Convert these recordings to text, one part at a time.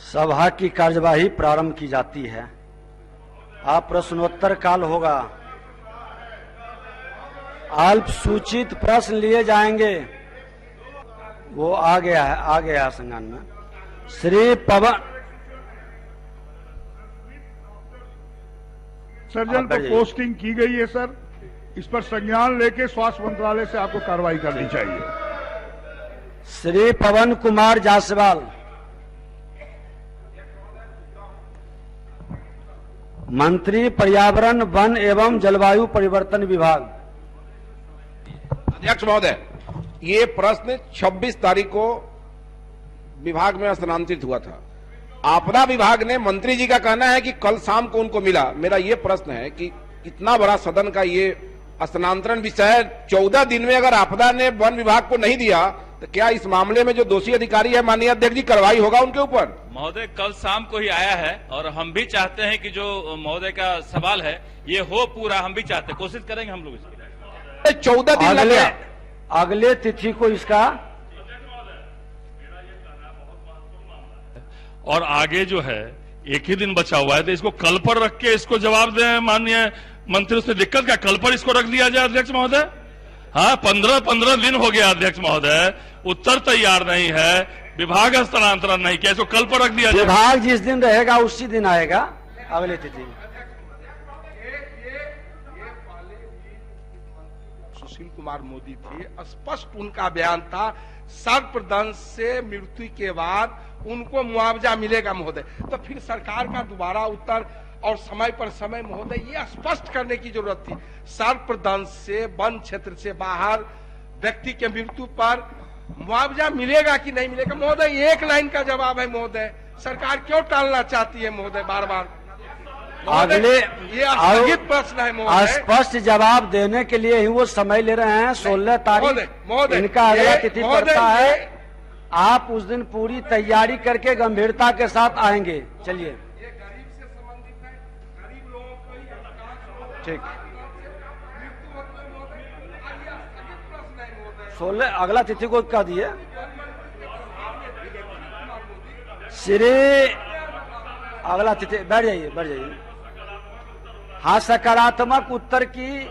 सभा की कार्यवाही प्रारंभ की जाती है। आप प्रश्नोत्तर काल होगा। अल्प सूचित प्रश्न लिए जाएंगे। वो आ गया है संज्ञान में। श्री पवन सर्जन को पोस्टिंग की गई है सर, इस पर संज्ञान लेके स्वास्थ्य मंत्रालय से आपको कार्रवाई करनी चाहिए। श्री पवन कुमार जायसवाल, मंत्री पर्यावरण वन एवं जलवायु परिवर्तन विभाग। अध्यक्ष महोदय, ये प्रश्न 26 तारीख को विभाग में स्थानांतरित हुआ था। आपदा विभाग ने मंत्री जी का कहना है कि कल शाम को उनको मिला। मेरा ये प्रश्न है कि इतना बड़ा सदन का ये स्थानांतरण विषय 14 दिन में अगर आपदा ने वन विभाग को नहीं दिया तो क्या इस मामले में जो दोषी अधिकारी है माननीय अध्यक्ष जी कार्रवाई होगा उनके ऊपर? महोदय, कल शाम को ही आया है और हम भी चाहते हैं कि जो महोदय का सवाल है ये हो पूरा। हम भी चाहते हैं, कोशिश करेंगे हम लोग इसकी। 14 दिन लग गया। अगले तिथि को इसका और आगे जो है एक ही दिन बचा हुआ है, तो इसको कल पर रख के इसको जवाब दें माननीय मंत्री। उससे दिक्कत क्या, कल पर इसको रख दिया जाए अध्यक्ष महोदय? हाँ, 15 दिन हो गया अध्यक्ष महोदय, उत्तर तैयार नहीं है, विभाग हस्तांतरण नहीं किया, इसको कल पर रख दिया जाए। विभाग जिस दिन रहेगा उसी दिन आएगा अगले तिथि। सुशील कुमार मोदी थे, स्पष्ट उनका बयान था सर्पदंश से मृत्यु के बाद उनको मुआवजा मिलेगा महोदय। तो फिर सरकार का दोबारा उत्तर और समय पर समय महोदय ये स्पष्ट करने की जरूरत थी। सर्पदंश से वन क्षेत्र से बाहर व्यक्ति के मृत्यु पर मुआवजा मिलेगा कि नहीं मिलेगा महोदय? एक लाइन का जवाब है महोदय। सरकार क्यों टालना चाहती है महोदय बार बार? अगले ये स्थगित प्रश्न है महोदय। स्पष्ट जवाब देने के लिए ही वो समय ले रहे हैं। 16 तारीख इनका अगला तिथि पड़ता है। आप उस दिन पूरी तैयारी करके गंभीरता के साथ आएंगे। चलिए, ये गरीब से संबंधित है, गरीब लोगों को ही ठीक। 16 अगला तिथि को क्या दिए? श्री अगला तिथि बैठ जाइए। हाँ, सकारात्मक उत्तर की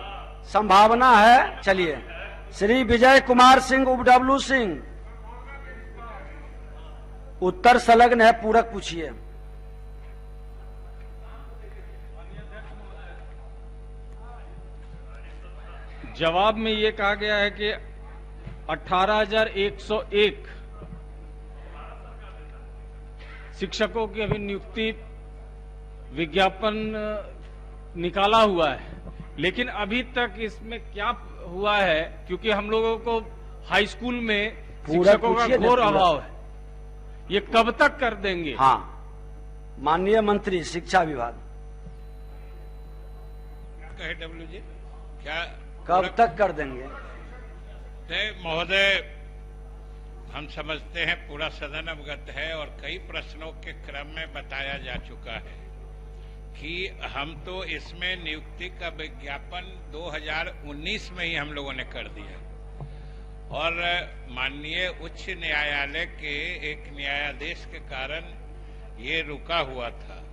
संभावना है। चलिए, श्री विजय कुमार सिंह उपडब्ल्यू सिंह, उत्तर संलग्न है, पूरक पूछिए। जवाब में ये कहा गया है कि 18,101 शिक्षकों की अभी नियुक्ति विज्ञापन निकाला हुआ है, लेकिन अभी तक इसमें क्या हुआ है, क्योंकि हम लोगों को हाई स्कूल में शिक्षकों का घोर अभाव है, ये कब तक कर देंगे? हाँ, माननीय मंत्री शिक्षा विभाग, कहे डब्ल्यू जी, क्या कब तक कर देंगे? महोदय, हम समझते हैं पूरा सदन अवगत है और कई प्रश्नों के क्रम में बताया जा चुका है कि हम तो इसमें नियुक्ति का विज्ञापन 2019 में ही हम लोगों ने कर दिया और माननीय उच्च न्यायालय के एक न्यायाधीश के कारण ये रुका हुआ था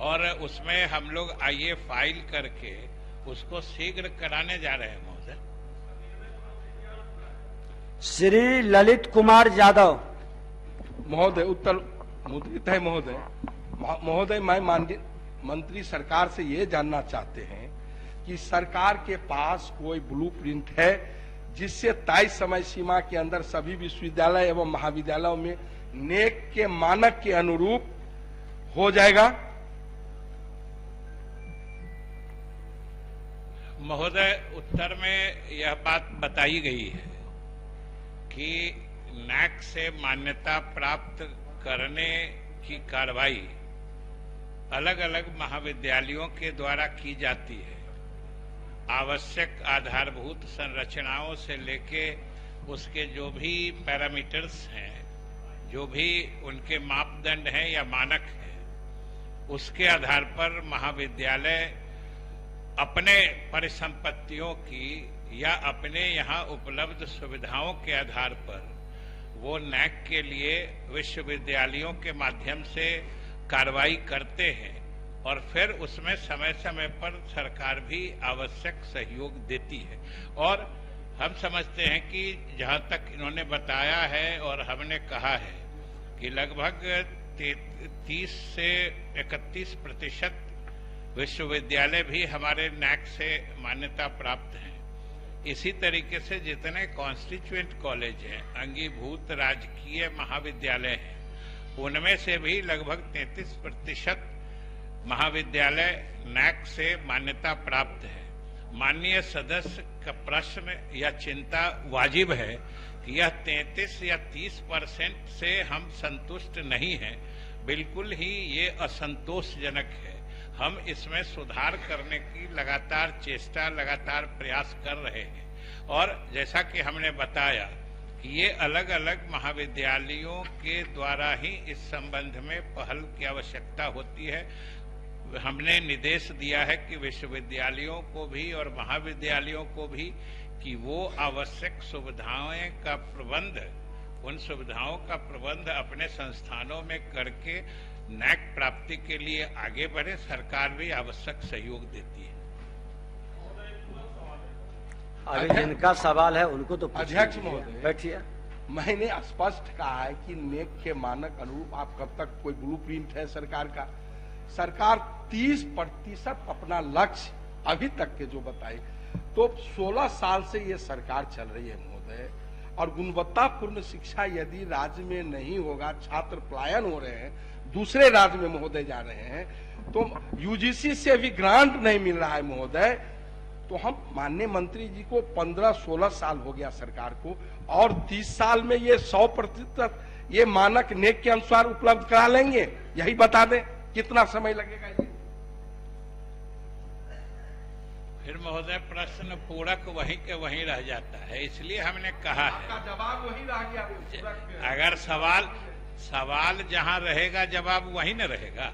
और उसमें हम लोग आईए फाइल करके उसको शीघ्र कराने जा रहे हैं महोदय। श्री ललित कुमार यादव महोदय, उत्तर मुद्रित है महोदय। महोदय, मैं माननीय मंत्री सरकार से ये जानना चाहते हैं कि सरकार के पास कोई ब्लूप्रिंट है जिससे तय समय सीमा के अंदर सभी विश्वविद्यालय एवं महाविद्यालयों में नेक के मानक के अनुरूप हो जाएगा? महोदय, उत्तर में यह बात बताई गई है कि नैक से मान्यता प्राप्त करने की कार्रवाई अलग अलग महाविद्यालयों के द्वारा की जाती है। आवश्यक आधारभूत संरचनाओं से लेके उसके जो भी पैरामीटर्स हैं, जो भी उनके मापदंड हैं या मानक हैं, उसके आधार पर महाविद्यालय अपने परिसंपत्तियों की या अपने यहाँ उपलब्ध सुविधाओं के आधार पर वो नैक के लिए विश्वविद्यालयों के माध्यम से कार्रवाई करते हैं और फिर उसमें समय समय पर सरकार भी आवश्यक सहयोग देती है। और हम समझते हैं कि जहां तक इन्होंने बताया है और हमने कहा है कि लगभग 30 से 31% विश्वविद्यालय भी हमारे नैक से मान्यता प्राप्त हैं। इसी तरीके से जितने कॉन्स्टिट्यूएंट कॉलेज हैं, अंगीभूत राजकीय महाविद्यालय हैं, उनमें से भी लगभग 33% महाविद्यालय नैक से मान्यता प्राप्त है। माननीय सदस्य का प्रश्न या चिंता वाजिब है कि यह 33 या 30% से हम संतुष्ट नहीं हैं। बिल्कुल ही ये असंतोषजनक है। हम इसमें सुधार करने की लगातार चेष्टा, लगातार प्रयास कर रहे हैं। और जैसा कि हमने बताया कि ये अलग अलग महाविद्यालयों के द्वारा ही इस संबंध में पहल की आवश्यकता होती है। हमने निर्देश दिया है कि विश्वविद्यालयों को भी और महाविद्यालयों को भी कि वो आवश्यक सुविधाएं का प्रबंध, उन सुविधाओं का प्रबंध अपने संस्थानों में करके नैक प्राप्ति के लिए आगे बढ़े। सरकार भी आवश्यक सहयोग देती है। अभी जिनका सवाल है उनको तो अध्यक्ष महोदय, बैठिए। मैंने स्पष्ट कहा है कि नेक के मानक अनुरूप आप कब तक, कोई ब्लूप्रिंट है सरकार का? सरकार 30% अपना लक्ष्य अभी तक के जो बताए, तो 16 साल से ये सरकार चल रही है महोदय। और गुणवत्तापूर्ण शिक्षा यदि राज्य में नहीं होगा, छात्र पलायन हो रहे हैं, दूसरे राज्य में महोदय जा रहे हैं, तो यूजीसी से भी ग्रांट नहीं मिल रहा है महोदय। तो हम माननीय मंत्री जी को 15-16 साल हो गया सरकार को, और 30 साल में ये 100% ये मानक नेक के अनुसार उपलब्ध करा लेंगे? यही बता दें कितना समय लगेगा ये? फिर महोदय प्रश्न पूरक वहीं के वहीं रह जाता है, इसलिए हमने कहा है। आपका जवाब वही रह गया। अगर सवाल जहां रहेगा जवाब वहीं न रहेगा।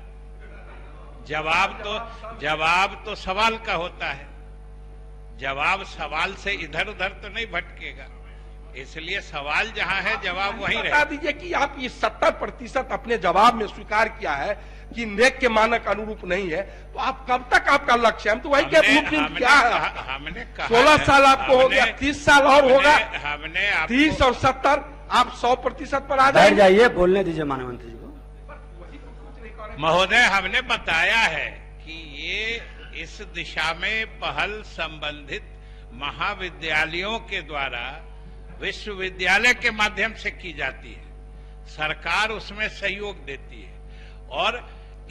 जवाब तो सवाल का होता है। जवाब सवाल से इधर उधर तो नहीं भटकेगा, इसलिए सवाल जहां है जवाब वहीं रहेगा। बता दीजिए कि आप ये 70% अपने जवाब में स्वीकार किया है कि नेक के मानक अनुरूप नहीं है, तो आप कब तक आपका लक्ष्य है? हम तो वही क्या ब्लूप्रिंट क्या है? हमने कहा 16 साल आपको हो गया, 30 साल और होगा। हमने 30 और 70 आप 100% पर आ बैठ जाइए। जाइए, बोलने दीजिए माननीय मंत्री जी को। महोदय हमने बताया है कि ये इस दिशा में पहल संबंधित महाविद्यालयों के द्वारा विश्वविद्यालय के माध्यम से की जाती है। सरकार उसमें सहयोग देती है और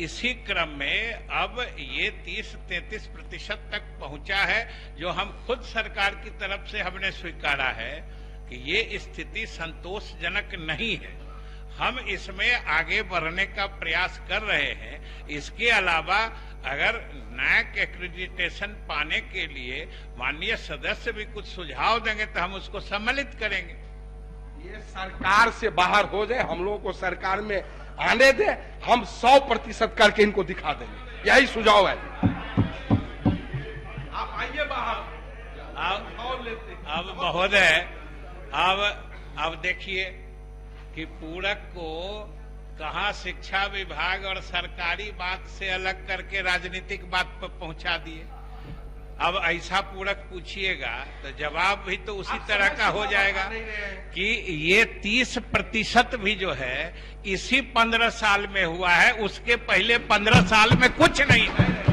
इसी क्रम में अब ये 30-33% तक पहुंचा है, जो हम खुद सरकार की तरफ से हमने स्वीकारा है कि ये स्थिति संतोषजनक नहीं है। हम इसमें आगे बढ़ने का प्रयास कर रहे हैं। इसके अलावा अगर नैक एक्रेडिटेशन पाने के लिए माननीय सदस्य भी कुछ सुझाव देंगे तो हम उसको सम्मिलित करेंगे। ये सरकार से बाहर हो जाए, हम लोगों को सरकार में आने दे, हम 100% करके इनको दिखा देंगे। यही सुझाव है। आप आइए बाहर। अब महोदय अब देखिए कि पूरक को कहां शिक्षा विभाग और सरकारी बात से अलग करके राजनीतिक बात पर पहुंचा दिए। अब ऐसा पूरक पूछिएगा तो जवाब भी तो उसी तरह का हो जाएगा कि ये 30% भी जो है इसी 15 साल में हुआ है, उसके पहले 15 साल में कुछ नहीं है।